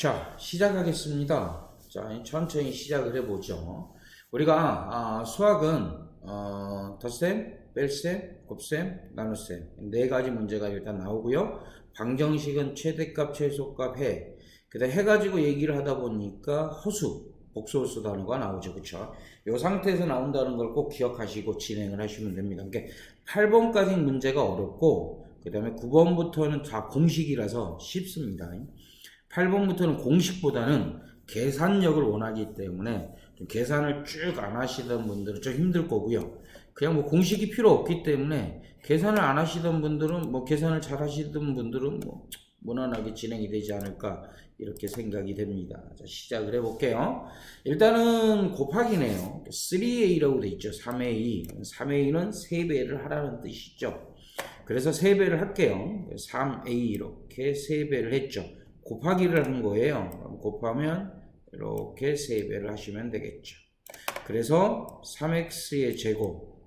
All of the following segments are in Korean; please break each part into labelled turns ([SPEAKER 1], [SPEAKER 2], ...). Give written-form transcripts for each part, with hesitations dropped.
[SPEAKER 1] 자, 시작하겠습니다. 자, 천천히 시작을 해보죠. 우리가 수학은 덧셈, 뺄셈, 곱셈, 나눗셈 네 가지 문제가 일단 나오고요. 방정식은 최대값, 최소값, 해. 그다음 해가지고 얘기를 하다 보니까 허수, 복수홀수 단어가 나오죠. 그쵸? 이 상태에서 나온다는 걸 꼭 기억하시고 진행을 하시면 됩니다. 그러니까 8번까지 문제가 어렵고 그 다음에 9번부터는 다 공식이라서 쉽습니다. 8번부터는 공식보다는 계산력을 원하기 때문에 좀 계산을 쭉 안 하시던 분들은 좀 힘들 거고요. 그냥 뭐 공식이 필요 없기 때문에 계산을 안 하시던 분들은 뭐 계산을 잘 하시던 분들은 뭐 무난하게 진행이 되지 않을까 이렇게 생각이 됩니다. 자, 시작을 해볼게요. 일단은 곱하기네요. 3a라고 돼 있죠. 3a. 3a는 3배를 하라는 뜻이죠. 그래서 3배를 할게요. 3a 이렇게 3배를 했죠. 곱하기를 한 거예요. 곱하면 이렇게 3배를 하시면 되겠죠. 그래서 3x의 제곱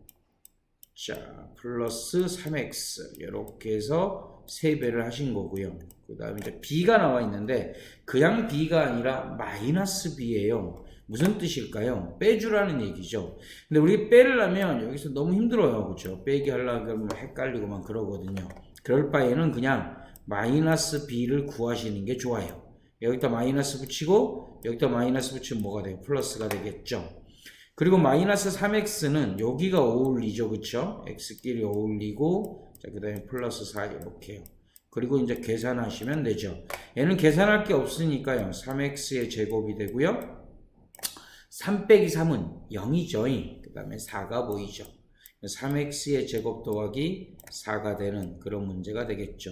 [SPEAKER 1] 자 플러스 3x 이렇게 해서 3배를 하신 거고요. 그 다음에 이제 b가 나와 있는데 그냥 b가 아니라 마이너스 b예요. 무슨 뜻일까요? 빼주라는 얘기죠. 근데 우리 빼려면 여기서 너무 힘들어요. 그렇죠? 빼기 하려면 헷갈리고 막 그러거든요. 그럴 바에는 그냥 마이너스 b를 구하시는 게 좋아요. 여기다 마이너스 붙이고 여기다 마이너스 붙이면 뭐가 돼요? 플러스가 되겠죠. 그리고 마이너스 3x는 여기가 어울리죠. 그쵸? x끼리 어울리고 자, 그 다음에 플러스 4 이렇게요. 그리고 이제 계산하시면 되죠. 얘는 계산할 게 없으니까요. 3x의 제곱이 되고요. 3 빼기 3은 0이죠. 그 다음에 4가 보이죠. 3x의 제곱 더하기 4가 되는 그런 문제가 되겠죠.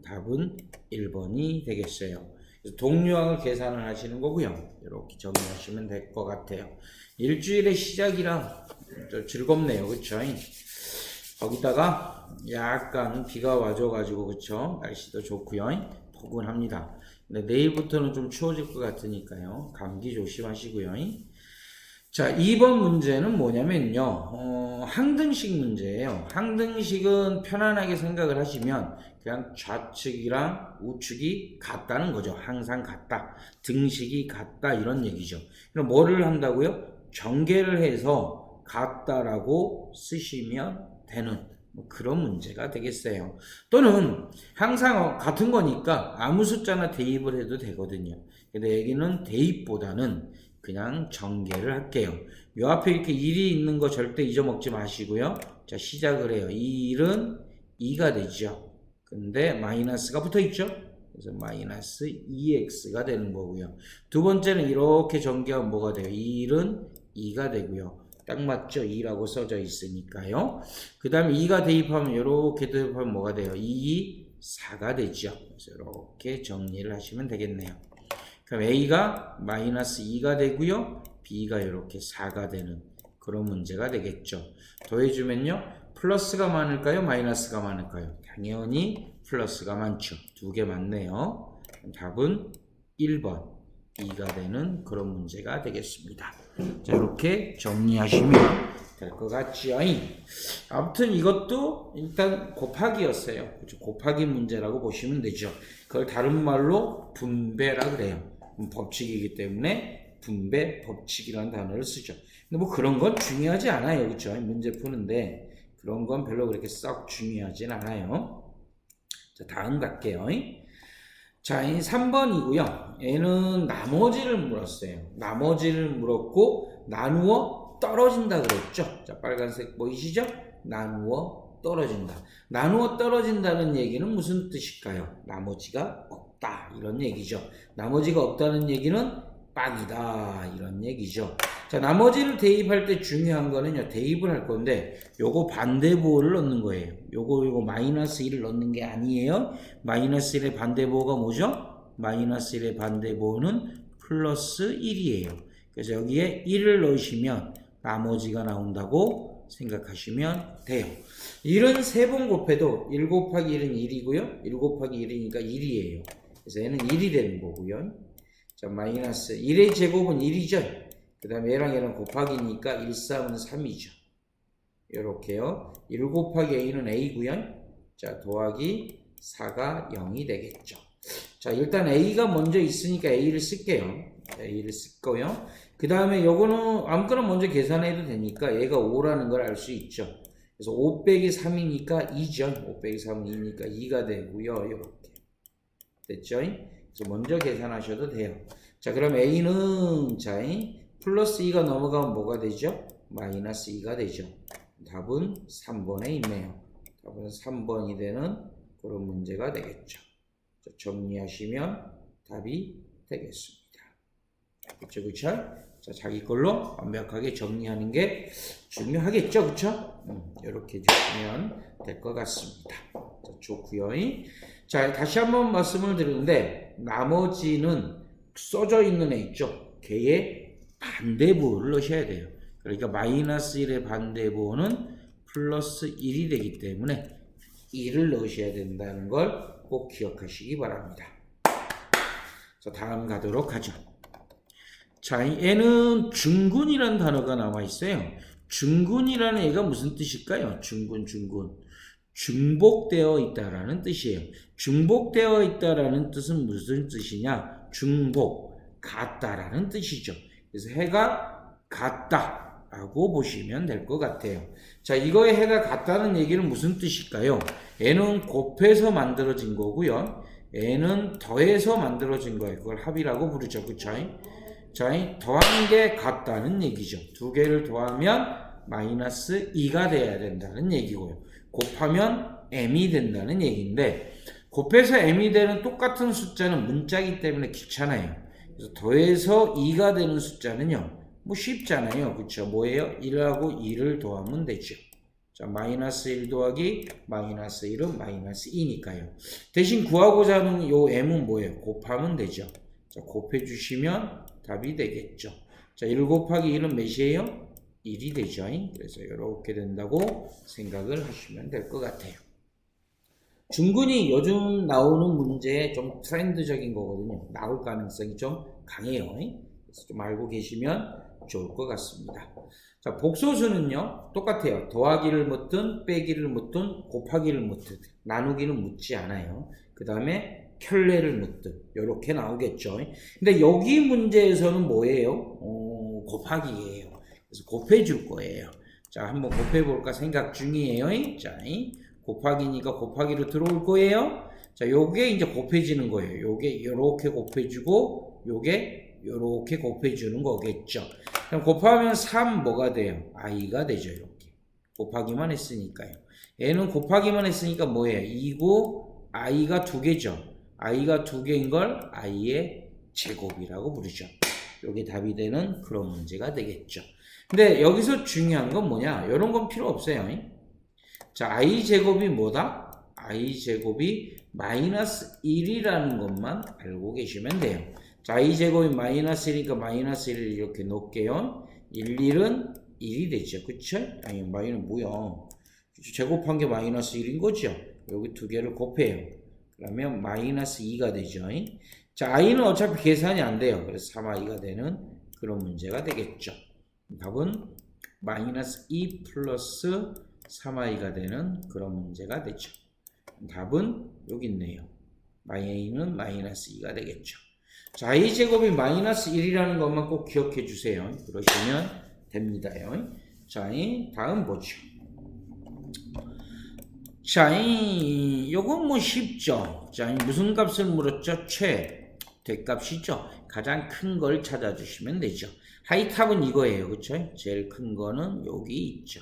[SPEAKER 1] 답은 1번이 되겠어요. 동류항을 계산을 하시는 거고요. 이렇게 정리하시면 될 것 같아요. 일주일의 시작이라 즐겁네요. 그쵸? 거기다가 약간 비가 와줘가지고 그쵸? 날씨도 좋고요. 포근합니다. 근데 내일부터는 좀 추워질 것 같으니까요. 감기 조심하시고요. 자, 2번 문제는 뭐냐면요. 항등식 문제예요. 항등식은 편안하게 생각을 하시면 그냥 좌측이랑 우측이 같다는 거죠. 항상 같다. 등식이 같다 이런 얘기죠. 그럼 뭐를 한다고요? 전개를 해서 같다라고 쓰시면 되는 그런 문제가 되겠어요. 또는 항상 같은 거니까 아무 숫자나 대입을 해도 되거든요. 근데 여기는 대입보다는 그냥 전개를 할게요. 요 앞에 이렇게 1이 있는 거 절대 잊어먹지 마시고요. 자, 시작을 해요. 이 1은 2가 되죠. 근데 마이너스가 붙어 있죠. 그래서 마이너스 2x가 되는 거고요. 두 번째는 이렇게 전개하면 뭐가 돼요? 이 1은 2가 되고요. 딱 맞죠? 2라고 써져 있으니까요. 그 다음에 2가 대입하면 이렇게 대입하면 뭐가 돼요? 2, 4가 되죠. 그래서 이렇게 정리를 하시면 되겠네요. 그럼 A가 마이너스 2가 되고요. B가 이렇게 4가 되는 그런 문제가 되겠죠. 더해주면요. 플러스가 많을까요? 마이너스가 많을까요? 당연히 플러스가 많죠. 두 개 맞네요. 답은 1번 2가 되는 그런 문제가 되겠습니다. 자, 이렇게 정리하시면 될 것 같죠. 아무튼 이것도 일단 곱하기였어요. 그렇죠? 곱하기 문제라고 보시면 되죠. 그걸 다른 말로 분배라 그래요. 법칙이기 때문에 분배 법칙이라는 단어를 쓰죠. 근데 뭐 그런 건 중요하지 않아요. 그렇죠? 문제 푸는데 그런 건 별로 그렇게 썩 중요하진 않아요. 자, 다음 갈게요. 자, 3번이고요. 얘는 나머지를 물었어요. 나머지를 물었고 나누어 떨어진다 그랬죠. 자, 빨간색 보이시죠? 나누어 떨어진다. 나누어 떨어진다는 얘기는 무슨 뜻일까요? 나머지가 없다 이런 얘기죠. 나머지가 없다는 얘기는 빵이다 이런 얘기죠. 자, 나머지를 대입할 때 중요한 거는요. 대입을 할 건데 요거 반대보호를 넣는 거예요. 요거 마이너스 1을 넣는 게 아니에요. 마이너스 1의 반대보호가 뭐죠? 마이너스 1의 반대보호는 플러스 1이에요. 그래서 여기에 1을 넣으시면 나머지가 나온다고 생각하시면 돼요. 1은 3번 곱해도 1 곱하기 1은 1이고요. 1 곱하기 1이니까 1이에요. 그래서 얘는 1이 되는 거고요. 자, 마이너스 1의 제곱은 1이죠. 그 다음에 얘랑 얘랑 곱하기니까 1, 3은 3이죠. 이렇게요. 1 곱하기 a는 a고요. 자, 더하기 4가 0이 되겠죠. 자, 일단 A가 먼저 있으니까 A를 쓸게요. A를 쓸 거요. 그 다음에 요거는 아무거나 먼저 계산해도 되니까 얘가 5라는 걸 알 수 있죠. 그래서 5 빼기 3이니까 2죠. 5 빼기 3은 2니까 2가 되고요. 이렇게. 됐죠? 그래서 먼저 계산하셔도 돼요. 자, 그럼 A는, 자, 플러스 2가 넘어가면 뭐가 되죠? 마이너스 2가 되죠. 답은 3번에 있네요. 답은 3번이 되는 그런 문제가 되겠죠. 자, 정리하시면 답이 되겠습니다. 그쵸, 그쵸? 자, 자기 걸로 완벽하게 정리하는 게 중요하겠죠, 그쵸? 이렇게 주시면 될 것 같습니다. 자, 좋고요. 자, 다시 한번 말씀을 드리는데, 나머지는 써져 있는 애 있죠? 걔의 반대부호를 넣으셔야 돼요. 그러니까 마이너스 1의 반대부호는 플러스 1이 되기 때문에 1을 넣으셔야 된다는 걸 꼭 기억하시기 바랍니다. 자, 다음 가도록 하죠. 자, 얘는 중군이라는 단어가 나와 있어요. 중군이라는 애가 무슨 뜻일까요? 중군. 중복되어 있다라는 뜻이에요. 중복되어 있다라는 뜻은 무슨 뜻이냐? 중복, 같다라는 뜻이죠. 그래서 해가 같다라고 보시면 될 것 같아요. 자, 이거의 해가 같다는 얘기는 무슨 뜻일까요? 얘는 곱해서 만들어진 거고요. 얘는 더해서 만들어진 거예요. 그걸 합이라고 부르죠. 그쵸? 자, 더한 게 같다는 얘기죠. 두 개를 더하면 마이너스 2가 돼야 된다는 얘기고요. 곱하면 m이 된다는 얘기인데, 곱해서 m이 되는 똑같은 숫자는 문자이기 때문에 귀찮아요. 그래서 더해서 2가 되는 숫자는요, 뭐 쉽잖아요. 그쵸? 뭐예요? 1하고 2를 더하면 되죠. 자, 마이너스 1 더하기 마이너스 1은 마이너스 2니까요. 대신 구하고자 하는 요 m은 뭐예요? 곱하면 되죠. 자, 곱해 주시면 답이 되겠죠. 자, 1 곱하기 1은 몇이에요? 1이 되죠. 그래서 이렇게 된다고 생각을 하시면 될 것 같아요. 중군이 요즘 나오는 문제에 좀 트렌드적인 거거든요. 나올 가능성이 좀 강해요. 그래서 좀 알고 계시면 좋을 것 같습니다. 자, 복소수는요, 똑같아요. 더하기를 묻든, 빼기를 묻든, 곱하기를 묻든, 나누기는 묻지 않아요. 그 다음에 켤레를 묻든, 이렇게 나오겠죠. 근데 여기 문제에서는 뭐예요? 곱하기예요. 그래서 곱해 줄 거예요. 자, 한번 곱해 볼까 생각 중이에요. 자, 곱하기니까 곱하기로 들어올 거예요. 자, 요게 이제 곱해지는 거예요. 요게 요렇게 곱해주고, 요게 요렇게 곱해주는 거겠죠. 그럼 곱하면 3 뭐가 돼요? i가 되죠. 이렇게. 곱하기만 했으니까요. 얘는 곱하기만 했으니까 뭐예요? 2고, i가 2개죠. i가 2개인 걸 i의 제곱이라고 부르죠. 요게 답이 되는 그런 문제가 되겠죠. 근데 여기서 중요한 건 뭐냐? 이런 건 필요 없어요. 자, i제곱이 뭐다? i제곱이 마이너스 1이라는 것만 알고 계시면 돼요. 자, i제곱이 마이너스 1이니까 마이너스 1을 이렇게 놓을게요. 1은 1이 되죠. 그쵸? 아니, 마이너스 뭐야? 제곱한 게 마이너스 1인 거죠? 여기 두 개를 곱해요. 그러면 마이너스 2가 되죠. 자, i는 어차피 계산이 안 돼요. 그래서 3i가 되는 그런 문제가 되겠죠. 답은 마이너스 2 플러스 3i가 되는 그런 문제가 되죠. 답은 여기 있네요. i는 마이너스 2가 되겠죠. 자, i제곱이 마이너스 1이라는 것만 꼭 기억해 주세요. 그러시면 됩니다요. 자, 다음 보죠. 자, 요건 뭐 쉽죠. 자, 무슨 값을 물었죠? 대값이죠. 가장 큰 걸 찾아주시면 되죠. 하이탑은 이거예요. 그쵸? 제일 큰 거는 여기 있죠.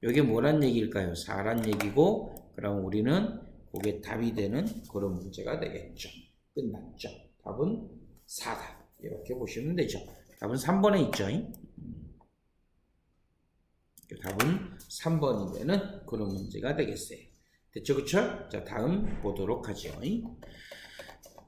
[SPEAKER 1] 이게 뭐란 얘기일까요? 4란 얘기고, 그럼 우리는 그게 답이 되는 그런 문제가 되겠죠. 끝났죠. 답은 4다. 이렇게 보시면 되죠. 답은 3번에 있죠. 답은 3번이 되는 그런 문제가 되겠어요. 됐죠? 그쵸? 자, 다음 보도록 하죠.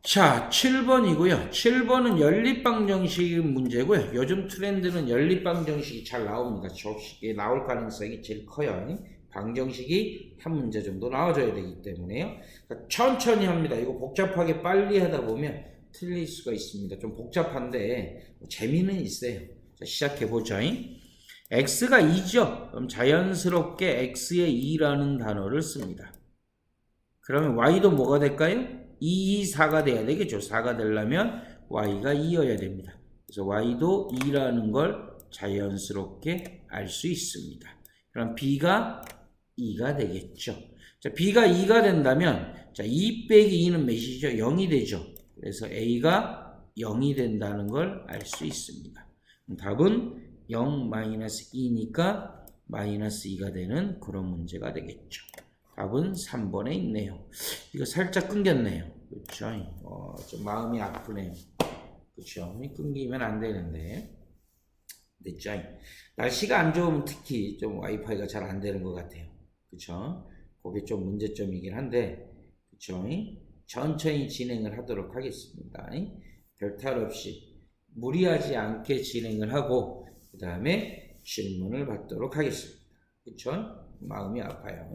[SPEAKER 1] 자, 7번이고요. 7번은 연립방정식 문제고요. 요즘 트렌드는 연립방정식이 잘 나옵니다. 접시에 나올 가능성이 제일 커요. 방정식이 한 문제 정도 나와줘야 되기 때문에요. 그러니까 천천히 합니다. 이거 복잡하게 빨리 하다 보면 틀릴 수가 있습니다. 좀 복잡한데 재미는 있어요. 자, 시작해보죠. x가 2죠. 그럼 자연스럽게 x의 2라는 단어를 씁니다. 그러면 y도 뭐가 될까요? 4가 돼야 되겠죠. 4가 되려면 y가 2여야 됩니다. 그래서 y도 2라는 걸 자연스럽게 알 수 있습니다. 그럼 b가 2가 되겠죠. 자, b가 2가 된다면 자, 2 빼기 2는 몇이죠? 0이 되죠. 그래서 a가 0이 된다는 걸 알 수 있습니다. 답은 0-2니까 -2가 되는 그런 문제가 되겠죠. 답은 3번에 있네요. 이거 살짝 끊겼네요. 그렇죠? 좀 마음이 아프네요. 그렇죠? 끊기면 안 되는데. 됐죠? 날씨가 안 좋으면 특히 좀 와이파이가 잘 안 되는 것 같아요. 그렇죠? 그게 좀 문제점이긴 한데, 그렇죠? 천천히 진행을 하도록 하겠습니다. 별탈 없이 무리하지 않게 진행을 하고 그 다음에 질문을 받도록 하겠습니다. 그렇죠? 마음이 아파요.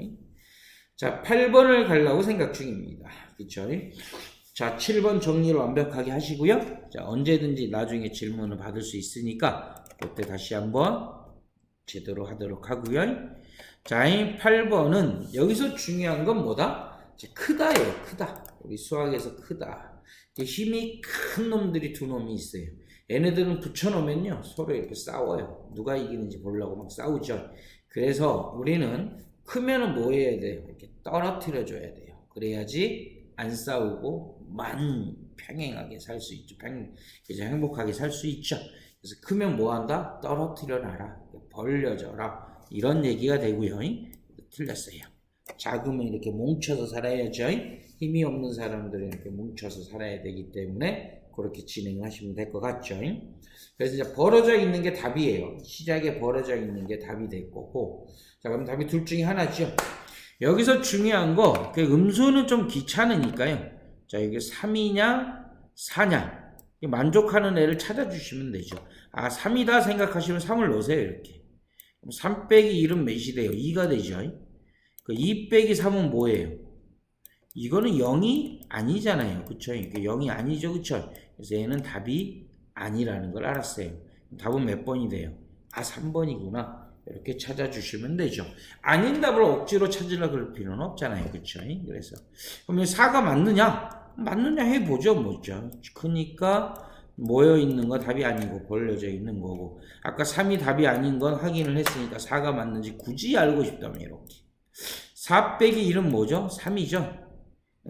[SPEAKER 1] 자, 8번을 가려고 생각 중입니다. 그렇죠? 자, 7번 정리를 완벽하게 하시고요. 자, 언제든지 나중에 질문을 받을 수 있으니까 그때 다시 한번 제대로 하도록 하고요. 자, 8번은 여기서 중요한 건 뭐다? 크다예요. 크다. 우리 수학에서 크다. 힘이 큰 놈들이 두 놈이 있어요. 얘네들은 붙여놓으면요 서로 이렇게 싸워요. 누가 이기는지 보려고 막 싸우죠. 그래서 우리는 크면은 뭐 해야 돼요? 이렇게 떨어뜨려 줘야 돼요. 그래야지 안 싸우고 평행하게 살 수 있죠. 그래서 행복하게 살 수 있죠. 그래서 크면 뭐 한다? 떨어뜨려 놔라. 벌려져라. 이런 얘기가 되고요. 틀렸어요. 작으면 이렇게 뭉쳐서 살아야죠. 힘이 없는 사람들은 이렇게 뭉쳐서 살아야 되기 때문에 그렇게 진행을 하시면 될 것 같죠. 그래서 이제 벌어져 있는 게 답이에요. 시작에 벌어져 있는 게 답이 될 거고. 자, 그럼 답이 둘 중에 하나죠. 여기서 중요한 거, 그 음수는 좀 귀찮으니까요. 자, 이게 3이냐, 4냐. 만족하는 애를 찾아주시면 되죠. 아, 3이다 생각하시면 3을 넣으세요, 이렇게. 그럼 3 빼기 1은 몇이 돼요? 2가 되죠. 그 2 빼기 3은 뭐예요? 이거는 0이 아니잖아요. 그쵸? 이게 0이 아니죠. 그쵸? 그래서 얘는 답이 아니라는 걸 알았어요. 답은 몇 번이 돼요? 아, 3번이구나. 이렇게 찾아주시면 되죠. 아닌 답을 억지로 찾으려고 그럴 필요는 없잖아요. 그쵸? 그래서. 그러면 4가 맞느냐? 맞느냐 해보죠. 뭐죠? 그러니까 모여있는 거 답이 아니고 벌려져 있는 거고. 아까 3이 답이 아닌 건 확인을 했으니까 4가 맞는지 굳이 알고 싶다면 이렇게. 4 빼기 1은 뭐죠? 3이죠.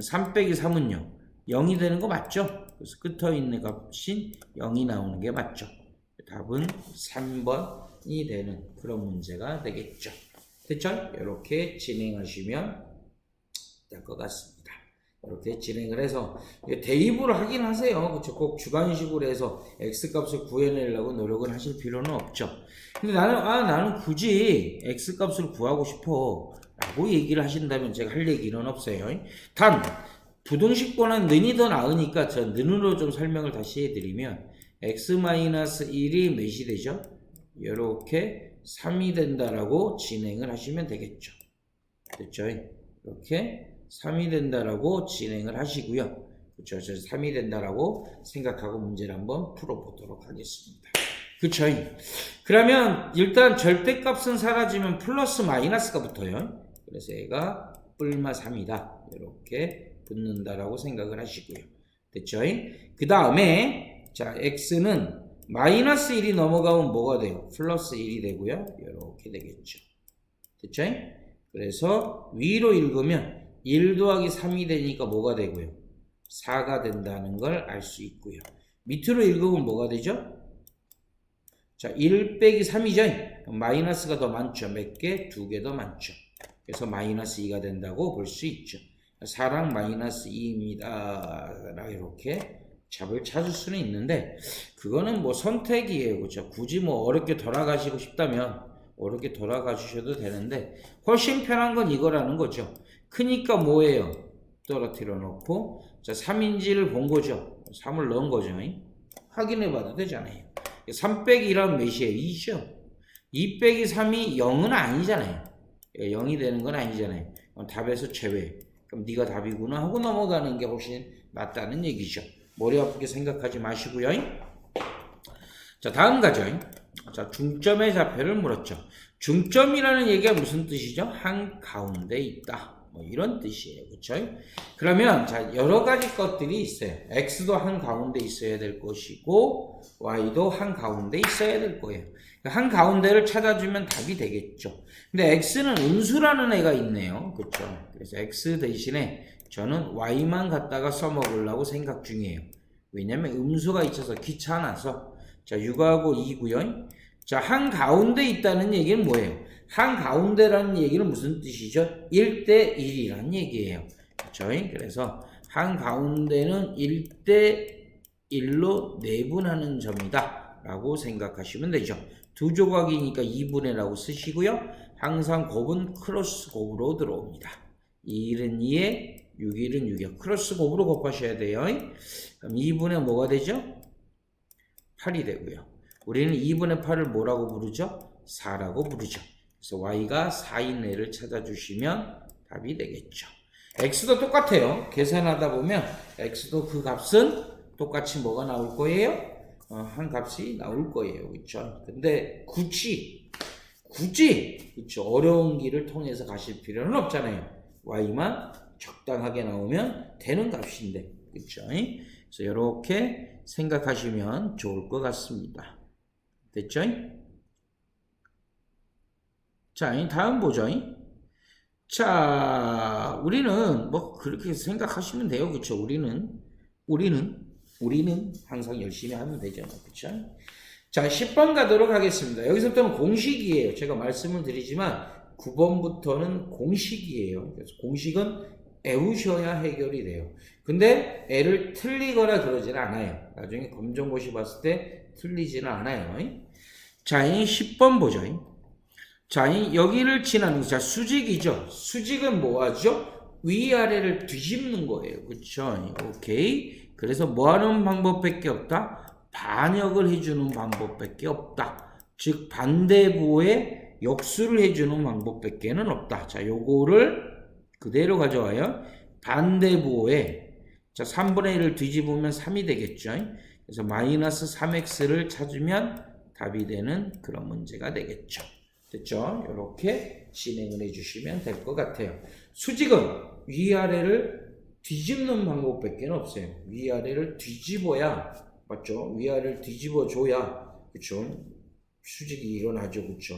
[SPEAKER 1] 3 빼기 3은요. 0이 되는 거 맞죠? 그래서 끝에 있는 값인 0이 나오는 게 맞죠. 답은 3번이 되는 그런 문제가 되겠죠. 됐죠? 이렇게 진행하시면 될 것 같습니다. 이렇게 진행을 해서 대입을 하긴 하세요. 그렇죠? 꼭 주관식으로 해서 x값을 구해내려고 노력을 하실 필요는 없죠. 근데 나는 굳이 x값을 구하고 싶어 라고 얘기를 하신다면 제가 할 얘기는 없어요. 단 부등식보다는 는이 더 나으니까 저 는으로 좀 설명을 다시 해드리면 x-1이 몇이 되죠? 이렇게 3이 된다라고 진행을 하시면 되겠죠. 됐죠? 이렇게 3이 된다라고 진행을 하시고요. 그렇죠? 3이 된다라고 생각하고 문제를 한번 풀어보도록 하겠습니다. 그렇죠? 그러면 일단 절대값은 사라지면 플러스 마이너스가 붙어요. 그래서 얘가 뿔마 3이다. 이렇게 붙는다라고 생각을 하시고요. 됐죠? 그 다음에 자 x는 마이너스 1이 넘어가면 뭐가 돼요? 플러스 1이 되고요. 이렇게 되겠죠. 됐죠? 그래서 위로 읽으면 1 더하기 3이 되니까 뭐가 되고요? 4가 된다는 걸 알 수 있고요. 밑으로 읽으면 뭐가 되죠? 자, 1 빼기 3이죠? 마이너스가 더 많죠. 몇 개? 2개 더 많죠. 그래서 마이너스 2가 된다고 볼 수 있죠. 4랑 마이너스 2입니다. 이렇게 답을 찾을 수는 있는데 그거는 뭐 선택이에요. 그렇죠? 굳이 뭐 어렵게 돌아가시고 싶다면 어렵게 돌아가 주셔도 되는데 훨씬 편한 건 이거라는 거죠. 크니까 뭐예요? 떨어뜨려 놓고 자 3인지를 본 거죠. 3을 넣은 거죠. 확인해 봐도 되잖아요. 3 빼기 1하면 몇이에요? 2죠. 2 빼기 3이 0은 아니잖아요. 0이 되는 건 아니잖아요. 답에서 제외. 그럼 네가 답이구나 하고 넘어가는 게 훨씬 낫다는 얘기죠. 머리 아프게 생각하지 마시고요. 자, 다음 가죠. 자, 중점의 좌표를 물었죠. 중점이라는 얘기가 무슨 뜻이죠? 한가운데 있다. 뭐 이런 뜻이에요. 그쵸? 그러면 자 여러 가지 것들이 있어요. x도 한 가운데 있어야 될 것이고 y도 한 가운데 있어야 될 거예요. 한 가운데를 찾아주면 답이 되겠죠. 근데 x는 음수라는 애가 있네요. 그쵸? 그래서 x 대신에 저는 y만 갖다가 써먹으려고 생각 중이에요. 왜냐면 음수가 있어서 귀찮아서. 자 6하고 2고요. 자 한 가운데 있다는 얘기는 뭐예요? 한 가운데라는 얘기는 무슨 뜻이죠? 1대 1이라는 얘기예요. 그렇죠? 그래서 한 가운데는 1대 1로 내분하는 점이다 라고 생각하시면 되죠. 두 조각이니까 2분의 라고 쓰시고요. 항상 곱은 크로스 곱으로 들어옵니다. 2일은 2에 6일은 6이요. 크로스 곱으로 곱하셔야 돼요. 그럼 2분의 뭐가 되죠? 8이 되고요. 우리는 2분의 8을 뭐라고 부르죠? 4라고 부르죠. 그래서 y가 4인 애를 찾아주시면 답이 되겠죠. x도 똑같아요. 계산하다 보면 x도 그 값은 똑같이 뭐가 나올 거예요? 한 값이 나올 거예요. 그렇죠? 근데 굳이 그렇죠? 어려운 길을 통해서 가실 필요는 없잖아요. y만 적당하게 나오면 되는 값인데. 그렇죠? 그래서 이렇게 생각하시면 좋을 것 같습니다. 됐죠? 자, 다음 보죠. 자, 우리는 뭐 그렇게 생각하시면 돼요. 그렇죠? 우리는 항상 열심히 하면 되죠. 그렇죠? 자, 10번 가도록 하겠습니다. 여기서부터는 공식이에요. 제가 말씀을 드리지만 9번부터는 공식이에요. 그래서 공식은 외우셔야 해결이 돼요. 근데 애를 틀리거나 그러지는 않아요. 나중에 검정고시 봤을 때 틀리지는 않아요. 자, 10번 보죠. 자, 여기를 지나는, 자, 수직이죠. 수직은 뭐 하죠? 위아래를 뒤집는 거예요. 그쵸? 오케이. 그래서 뭐 하는 방법밖에 없다? 반역을 해주는 방법밖에 없다. 즉, 반대부호에 역수를 해주는 방법밖에는 없다. 자, 요거를 그대로 가져와요. 반대부호에, 자, 3분의 1을 뒤집으면 3이 되겠죠. 그래서 마이너스 3x를 찾으면 답이 되는 그런 문제가 되겠죠. 됐죠? 이렇게 진행을 해주시면 될 것 같아요. 수직은 위아래를 뒤집는 방법밖에 없어요. 위아래를 뒤집어야, 맞죠? 위아래를 뒤집어줘야, 그쵸? 수직이 일어나죠. 그쵸?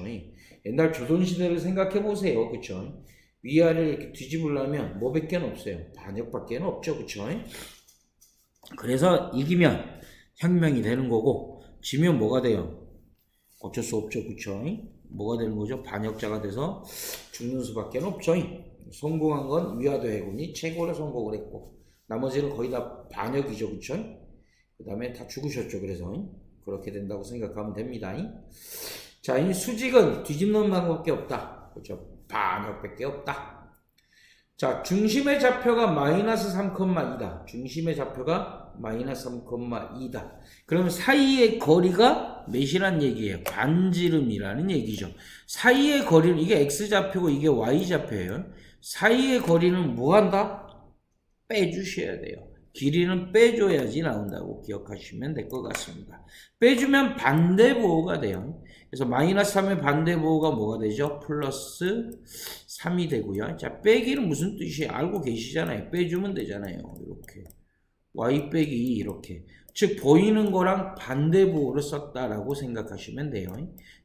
[SPEAKER 1] 옛날 조선시대를 생각해 보세요. 그쵸? 위아래를 이렇게 뒤집으려면 뭐밖에 없어요. 반역밖에 없죠. 그쵸? 그래서 이기면 혁명이 되는 거고, 지면 뭐가 돼요? 어쩔 수 없죠. 그쵸? 뭐가 되는 거죠? 반역자가 돼서 죽는 수밖에 없죠. 성공한 건 위화도 해군이 최고로 성공을 했고 나머지는 거의 다 반역이죠. 그쵸? 그 다음에 다 죽으셨죠. 그래서 그렇게 된다고 생각하면 됩니다. 자, 이 수직은 뒤집는 방법밖에 없다. 그렇죠? 반역밖에 없다. 자, 중심의 좌표가 마이너스 3,2다. 중심의 좌표가 마이너스 3,2다. 그럼 사이의 거리가 몇이란 얘기예요? 반지름이라는 얘기죠. 사이의 거리는 이게 x좌표고 이게 y좌표예요. 사이의 거리는 뭐 한다? 빼주셔야 돼요. 길이는 빼줘야지 나온다고 기억하시면 될 것 같습니다. 빼주면 반대보호가 돼요. 그래서 마이너스 3의 반대보호가 뭐가 되죠? 플러스 3이 되고요. 자, 빼기는 무슨 뜻이에요? 알고 계시잖아요. 빼주면 되잖아요. 이렇게. y 빼기 이렇게. 즉 보이는 거랑 반대보호를 썼다라고 생각하시면 돼요.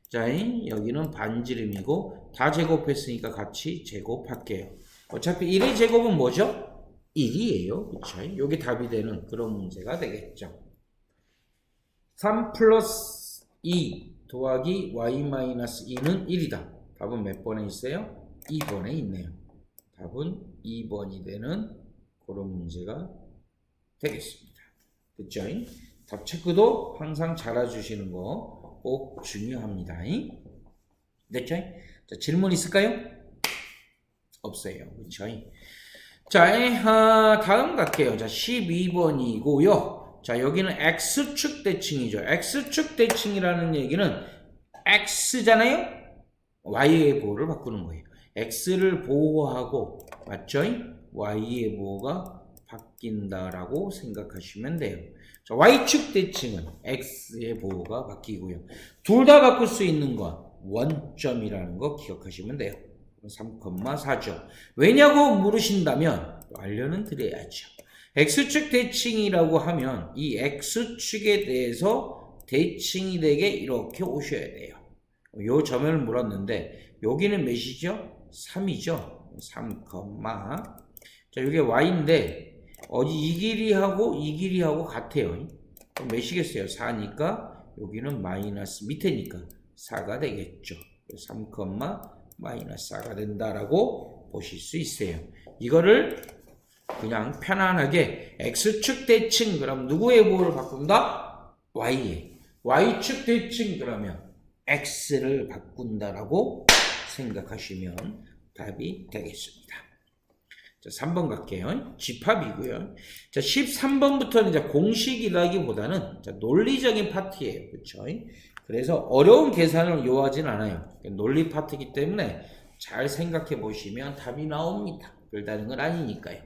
[SPEAKER 1] 자, 여기는 반지름이고 다 제곱했으니까 같이 제곱할게요. 어차피 1의 제곱은 뭐죠? 1이에요. 그쵸? 이게 답이 되는 그런 문제가 되겠죠. 3 플러스 2 더하기 y 마이너스 2는 1이다. 답은 몇 번에 있어요? 2번에 있네요. 답은 2번이 되는 그런 문제가 되겠습니다. 됐죠? 답 체크도 항상 잘 해주시는 거 꼭 중요합니다. 됐죠? 자, 질문 있을까요? 없어요. 그렇죠? 자, 다음 갈게요. 자, 12번이고요. 자, 여기는 X축 대칭이죠. X축 대칭이라는 얘기는 X잖아요? Y의 보호를 바꾸는 거예요. X를 보호하고, 맞죠? Y의 보호가 바뀐다라고 생각하시면 돼요. 자, Y축 대칭은 X의 보호가 바뀌고요. 둘 다 바꿀 수 있는 건 원점이라는 거 기억하시면 돼요. 3,4죠. 왜냐고 물으신다면 알려는 드려야죠. X축 대칭이라고 하면 이 X축에 대해서 대칭이 되게 이렇게 오셔야 돼요. 요 점을 물었는데 여기는 몇이죠? 3이죠. 3, 자, 이게 y인데 이 길이하고 이 길이하고 같아요. 그럼 몇이겠어요? 4니까 여기는 마이너스 밑에니까 4가 되겠죠. 3, 마이너스 4가 된다라고 보실 수 있어요. 이거를 그냥 편안하게 X축 대칭 그럼 누구의 보호를 바꾼다? Y의. Y축 대칭 그러면 X를 바꾼다라고 생각하시면 답이 되겠습니다. 자, 3번 갈게요. 집합이고요. 자, 13번부터는 이제 공식이라기보다는 논리적인 파트예요. 그렇죠? 그래서 어려운 계산을 요하진 않아요. 논리 파트이기 때문에 잘 생각해 보시면 답이 나옵니다. 별다른 건 아니니까요.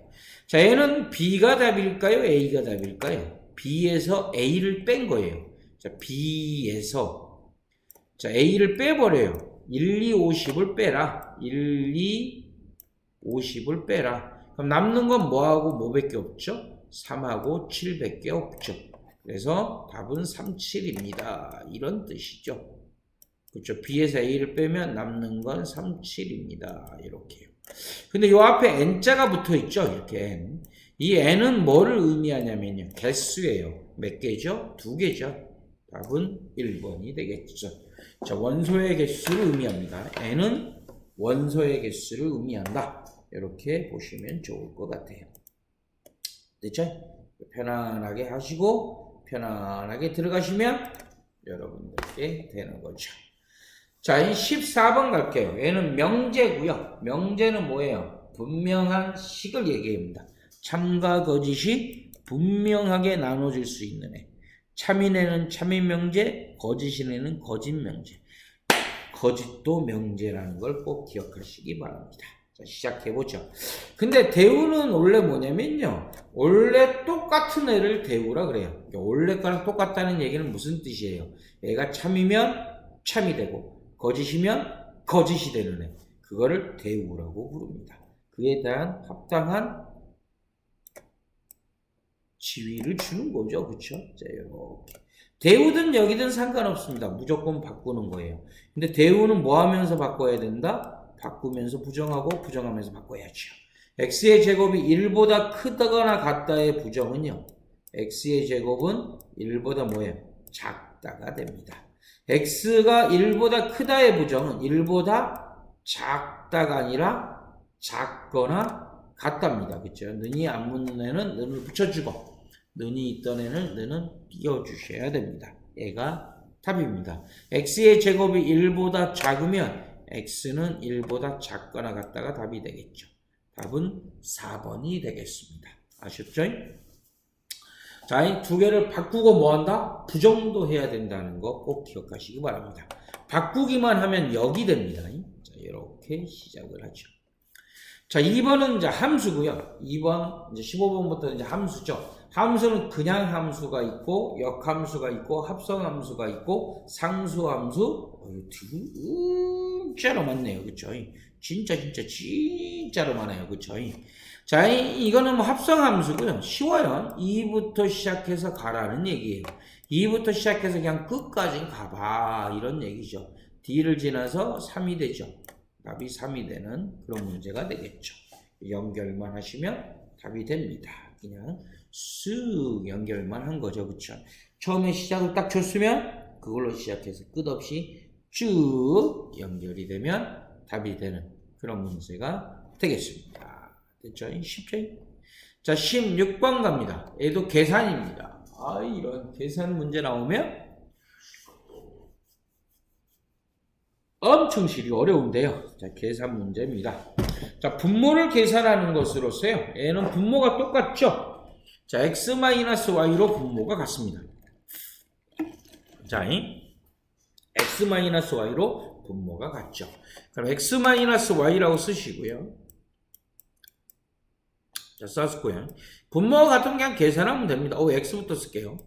[SPEAKER 1] 자, 얘는 B가 답일까요? A가 답일까요? B에서 A를 뺀 거예요. 자, B에서 자, A를 빼버려요. 1, 2, 50을 빼라. 1, 2, 50을 빼라. 그럼 남는 건 뭐하고 뭐밖에 없죠? 3하고 7밖에 없죠. 그래서 답은 3, 7입니다. 이런 뜻이죠. 그렇죠. B에서 A를 빼면 남는 건 3, 7입니다. 이렇게요. 근데 요 앞에 N자가 붙어 있죠. 이렇게 N. 이 N은 뭐를 의미하냐면요. 개수예요. 몇 개죠? 2개죠. 답은 1번이 되겠죠. 자, 원소의 개수를 의미합니다. N은 원소의 개수를 의미한다. 이렇게 보시면 좋을 것 같아요. 됐죠? 편안하게 하시고 편안하게 들어가시면 여러분들께 되는 거죠. 자, 이 14번 갈게요. 얘는 명제고요. 명제는 뭐예요? 분명한 식을 얘기합니다. 참과 거짓이 분명하게 나눠질 수 있는 애. 참인애는 참인 명제, 거짓인애는 거짓 명제. 거짓도 명제라는 걸 꼭 기억하시기 바랍니다. 자, 시작해보죠. 근데 대우는 원래 뭐냐면요. 원래 똑같은 애를 대우라 그래요. 원래 거랑 똑같다는 얘기는 무슨 뜻이에요? 얘가 참이면 참이 되고 거짓이면 거짓이 되는 애. 그거를 대우라고 부릅니다. 그에 대한 합당한 지위를 주는 거죠. 그쵸? 자, 이렇게. 대우든 여기든 상관없습니다. 무조건 바꾸는 거예요. 근데 대우는 뭐 하면서 바꿔야 된다? 바꾸면서 부정하고 부정하면서 바꿔야죠. x의 제곱이 1보다 크다거나 같다의 부정은요. x의 제곱은 1보다 뭐예요? 작다가 됩니다. x가 1보다 크다의 부정은 1보다 작다가 아니라 작거나 같답니다. 그렇죠? 는이 안 붙는 애는 는을 붙여주고 는이 있던 애는 는은 띄워주셔야 됩니다. 얘가 답입니다. x의 제곱이 1보다 작으면 x는 1보다 작거나 같다가 답이 되겠죠. 답은 4번이 되겠습니다. 아셨죠? 자, 이 두 개를 바꾸고 뭐한다? 부정도 해야 된다는 거 꼭 기억하시기 바랍니다. 바꾸기만 하면 0이 됩니다. 자, 이렇게 시작을 하죠. 자, 2번은 이제 함수고요. 2번, 이제 15번부터 이제 함수죠. 함수는 그냥 함수가 있고, 역함수가 있고, 합성함수가 있고, 상수함수, 진짜로 많네요. 그쵸? 진짜로 많아요. 그쵸? 자, 이거는 뭐 합성함수고요. 쉬워요. 2부터 시작해서 가라는 얘기예요. 2부터 시작해서 그냥 끝까지 가봐. 이런 얘기죠. D를 지나서 3이 되죠. 답이 3이 되는 그런 문제가 되겠죠. 연결만 하시면 답이 됩니다. 그냥 쓱 연결만 한 거죠. 그쵸? 처음에 시작을 딱 줬으면 그걸로 시작해서 끝없이 쭉 연결이 되면 답이 되는 그런 문제가 되겠습니다. 됐죠? 쉽죠? 자, 16번 갑니다. 얘도 계산입니다. 이런 계산 문제 나오면 엄청 실이 어려운데요. 자, 계산 문제입니다. 자, 분모를 계산하는 것으로서요. 얘는 분모가 똑같죠? 자, x-y로 분모가 같습니다. 자, x-y로 분모가 같죠. 그럼 x-y라고 쓰시고요. 자, 썼고요. 분모가 같으면 그냥 계산하면 됩니다. x부터 쓸게요.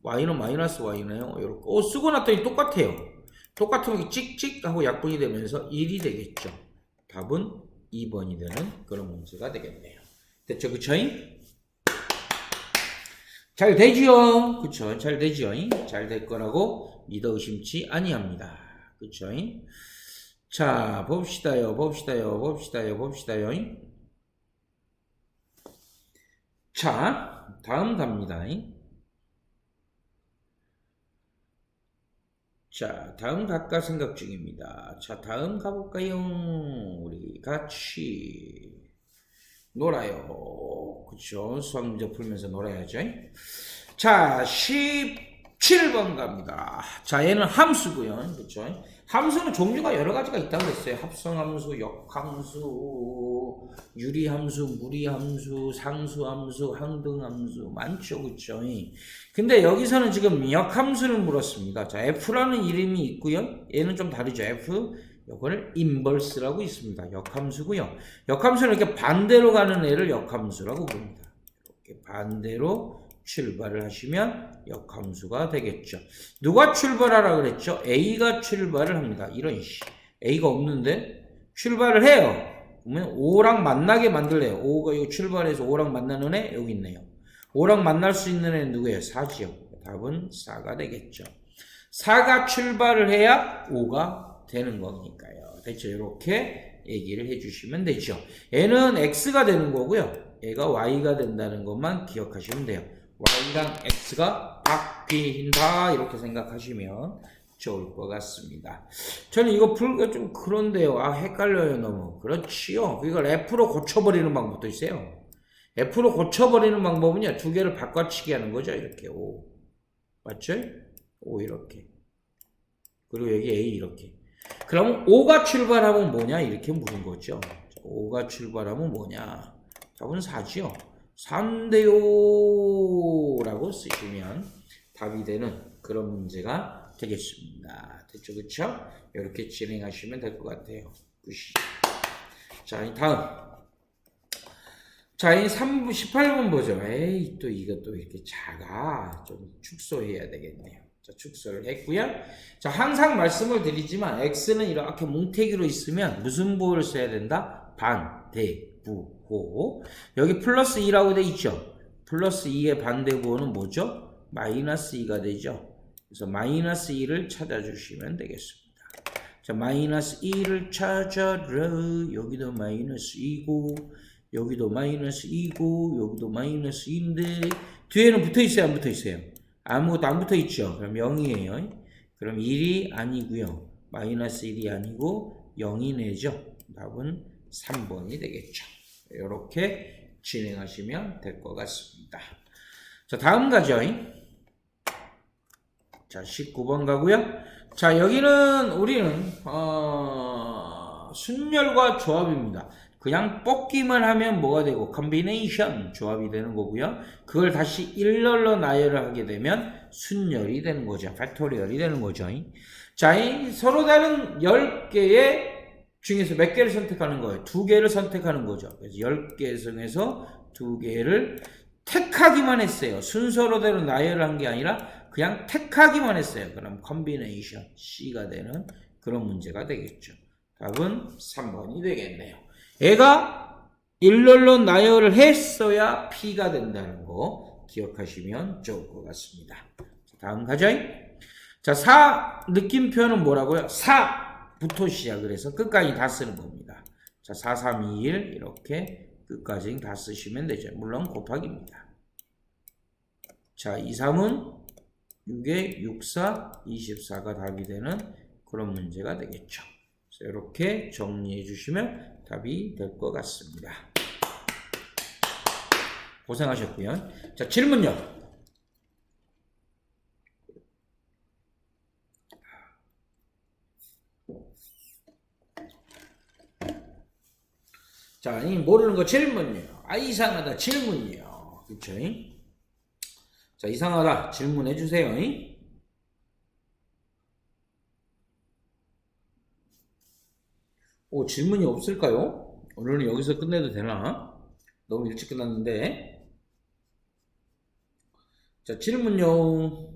[SPEAKER 1] y는 마이너스 y네요. 이렇게. 쓰고 났더니 똑같아요. 똑같으면 찍찍 하고 약분이 되면서 1이 되겠죠. 답은 2번이 되는 그런 문제가 되겠네요. 됐죠? 그쵸?잉? 잘 되지요? 그쵸? 잘 되지요? 잘 될 거라고 믿어 의심치 아니합니다. 그쵸?잉? 자, 봅시다요. 자, 다음 갑니다. 자, 다음 갈까 생각 중입니다. 자, 다음 가볼까요? 우리 같이 놀아요. 그쵸? 수학 문제 풀면서 놀아야죠. 자, 17번 갑니다. 자, 얘는 함수고요. 그쵸? 함수는 종류가 여러 가지가 있다고 했어요. 합성함수, 역함수, 유리함수, 무리함수, 상수함수, 항등함수 많죠. 그쵸? 근데 여기서는 지금 역함수를 물었습니다. 자, F라는 이름이 있고요. 얘는 좀 다르죠. F. 요거를 인버스라고 있습니다. 역함수고요. 역함수는 이렇게 반대로 가는 애를 역함수라고 부릅니다. 이렇게 반대로 출발을 하시면 역함수가 되겠죠. 누가 출발하라 그랬죠? A가 출발을 합니다. 이런 A가 없는데 출발을 해요. 그러면 O랑 만나게 만들래요. O가 여기 출발해서 O랑 만나는 애 여기 있네요. O랑 만날 수 있는 애 누구예요? 4지요. 답은 4가 되겠죠. 4가 출발을 해야 5가 되는 거니까요. 됐죠? 이렇게 얘기를 해주시면 되죠. 얘는 X가 되는 거고요. 얘가 Y가 된다는 것만 기억하시면 돼요. Y랑 X가 바뀐다 이렇게 생각하시면 좋을 것 같습니다. 저는 이거 풀기가 좀 그런데요. 헷갈려요 너무. 그렇지요. 이걸 F로 고쳐버리는 방법도 있어요. F로 고쳐버리는 방법은요. 두 개를 바꿔치기 하는 거죠. 이렇게 O 맞죠? O 이렇게 그리고 여기 A 이렇게. 그러면 5가 출발하면 뭐냐? 이렇게 물은 거죠. 5가 출발하면 뭐냐? 답은 4지요. 3대요 라고 쓰시면 답이 되는 그런 문제가 되겠습니다. 됐죠? 그쵸? 이렇게 진행하시면 될 것 같아요. 자, 이 다음. 자, 이 18번 보죠. 에이, 또 이것도 이렇게 작아. 좀 축소해야 되겠네요. 자, 축소를 했고요. 자, 항상 말씀을 드리지만 X는 이렇게 뭉태기로 있으면 무슨 부호를 써야 된다? 반대부호. 여기 플러스 2라고 돼 있죠. 플러스 2의 반대부호는 뭐죠? 마이너스 2가 되죠. 그래서 마이너스 2를 찾아주시면 되겠습니다. 자, 마이너스 2를 찾아라. 여기도 마이너스 2고 여기도 마이너스 2고 여기도 마이너스 2인데 뒤에는 붙어있어요? 안 붙어있어요? 아무것도 안 붙어있죠? 그럼 0이에요. 그럼 1이 아니고요. 마이너스 1이 아니고 0이네죠. 답은 3번이 되겠죠. 이렇게 진행하시면 될 것 같습니다. 자, 다음 가죠. 자, 19번 가고요. 자, 여기는 우리는 순열과 조합입니다. 그냥 뽑기만 하면 뭐가 되고 컨비네이션 조합이 되는 거고요. 그걸 다시 일렬로 나열을 하게 되면 순열이 되는 거죠. 팩토리얼이 되는 거죠. 자, 서로 다른 10개의 중에서 몇 개를 선택하는 거예요? 2개를 선택하는 거죠. 그래서 10개 중에서 2개를 택하기만 했어요. 순서로대로 나열을 한 게 아니라 그냥 택하기만 했어요. 그럼 컨비네이션 C가 되는 그런 문제가 되겠죠. 답은 3번이 되겠네요. 얘가 일렬로 나열을 했어야 P가 된다는 거 기억하시면 좋을 것 같습니다. 다음 가죠. 자, 4 느낌표는 뭐라고요? 4부터 시작을 해서 끝까지 다 쓰는 겁니다. 자, 4, 3, 2, 1 이렇게 끝까지 다 쓰시면 되죠. 물론 곱하기입니다. 자, 2, 3은 6에 6, 4, 24가 답이 되는 그런 문제가 되겠죠. 그래서 이렇게 정리해 주시면 답이 될 것 같습니다. 고생하셨고요. 자, 질문요. 자, 모르는 거 질문요. 이상하다 질문요. 그쵸? 자, 이상하다 질문해 주세요. 질문이 없을까요? 오늘은 여기서 끝내도 되나? 너무 일찍 끝났는데. 자, 질문요.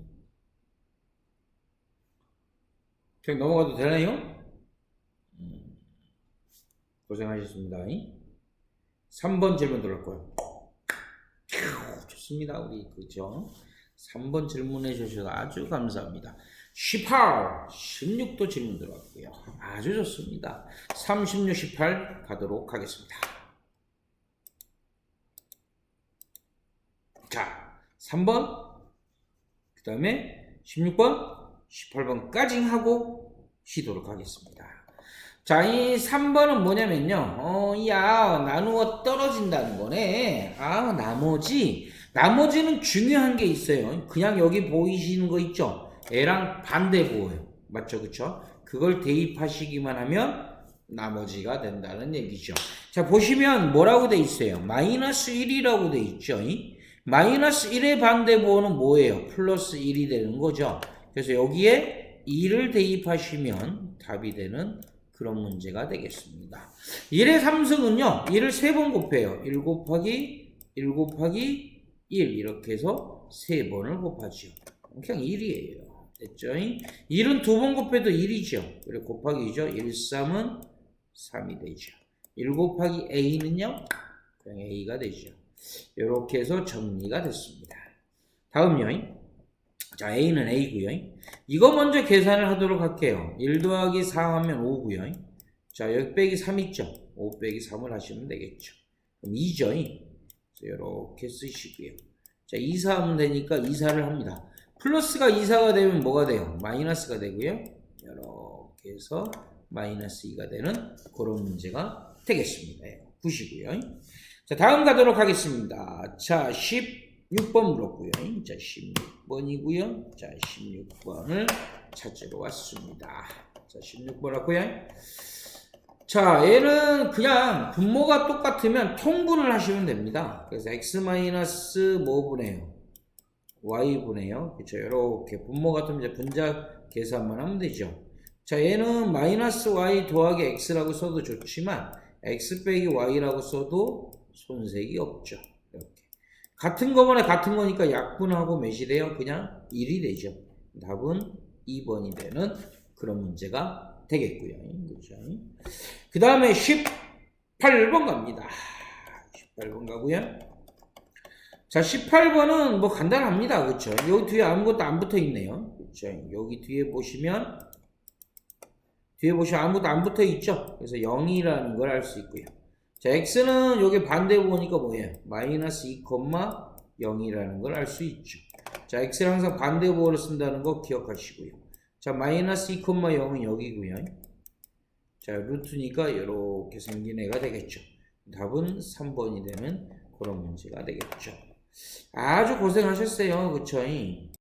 [SPEAKER 1] 그냥 넘어가도 되나요? 고생하셨습니다. 3번 질문 들어올까요? 좋습니다. 우리 그죠? 3번 질문해 주셔서 아주 감사합니다. 18, 16도 질문 들어왔고요. 아주 좋습니다. 3, 16, 18 가도록 하겠습니다. 자, 3번, 그 다음에 16번, 18번까지 하고 쉬도록 하겠습니다. 자, 이 3번은 뭐냐면요. 야, 나누어 떨어진다는 거네. 나머지는 중요한 게 있어요. 그냥 여기 보이시는 거 있죠? A랑 반대 보여요. 맞죠? 그쵸? 그걸 대입하시기만 하면 나머지가 된다는 얘기죠. 자, 보시면 뭐라고 돼 있어요? 마이너스 1이라고 돼 있죠? 마이너스 1의 반대 보호는 뭐예요? 플러스 1이 되는 거죠. 그래서 여기에 2를 대입하시면 답이 되는 그런 문제가 되겠습니다. 1의 3승은요. 1을 3번 곱해요. 1 곱하기 1 곱하기 1 이렇게 해서 3번을 곱하죠. 그냥 1이에요. 됐죠? 1은 2번 곱해도 1이죠. 그리고 곱하기죠. 1, 3은 3이 되죠. 1 곱하기 A는요. 그냥 A가 되죠. 이렇게 해서 정리가 됐습니다. 다음요. 자, A는 A고요. 이거 먼저 계산을 하도록 할게요. 1 더하기 4 하면 5고요. 자, 여기 빼기 3 있죠? 5 빼기 3을 하시면 되겠죠. 그럼 2죠. 이렇게 쓰시고요. 자, 2, 4 하면 되니까 2, 4를 합니다. 플러스가 2, 4가 되면 뭐가 돼요? 마이너스가 되고요. 이렇게 해서 마이너스 2가 되는 그런 문제가 되겠습니다. 9시고요. 자, 다음 가도록 하겠습니다. 자, 16번 물었고요. 자, 16번이고요. 자, 16번을 찾으러 왔습니다. 자, 16번 왔고요. 자, 얘는 그냥 분모가 똑같으면 통분을 하시면 됩니다. 그래서 x 마이너스 뭐 분해요? y 분해요. 그렇죠. 이렇게 분모 같으면 이제 분자 계산만 하면 되죠. 자, 얘는 마이너스 y 더하기 x라고 써도 좋지만 x 빼기 y라고 써도 손색이 없죠. 이렇게. 같은 거번에 같은 거니까 약분하고 몇이 돼요? 그냥 1이 되죠. 답은 2번이 되는 그런 문제가 되겠고요. 그렇죠? 그 다음에 18번 갑니다. 18번 가고요. 자, 18번은 뭐 간단합니다. 그렇죠? 여기 뒤에 아무것도 안 붙어 있네요. 그렇죠? 여기 뒤에 보시면 아무것도 안 붙어 있죠? 그래서 0이라는 걸 알 수 있고요. 자, x는 여기 반대 보니까 뭐예요? 마이너스 2,0이라는 걸 알 수 있죠. 자, x를 항상 반대 보호를 쓴다는 거 기억하시고요. 자, 마이너스 2,0은 여기고요. 자, 루트니까 이렇게 생긴 애가 되겠죠. 답은 3번이 되는 그런 문제가 되겠죠. 아주 고생하셨어요. 그쵸?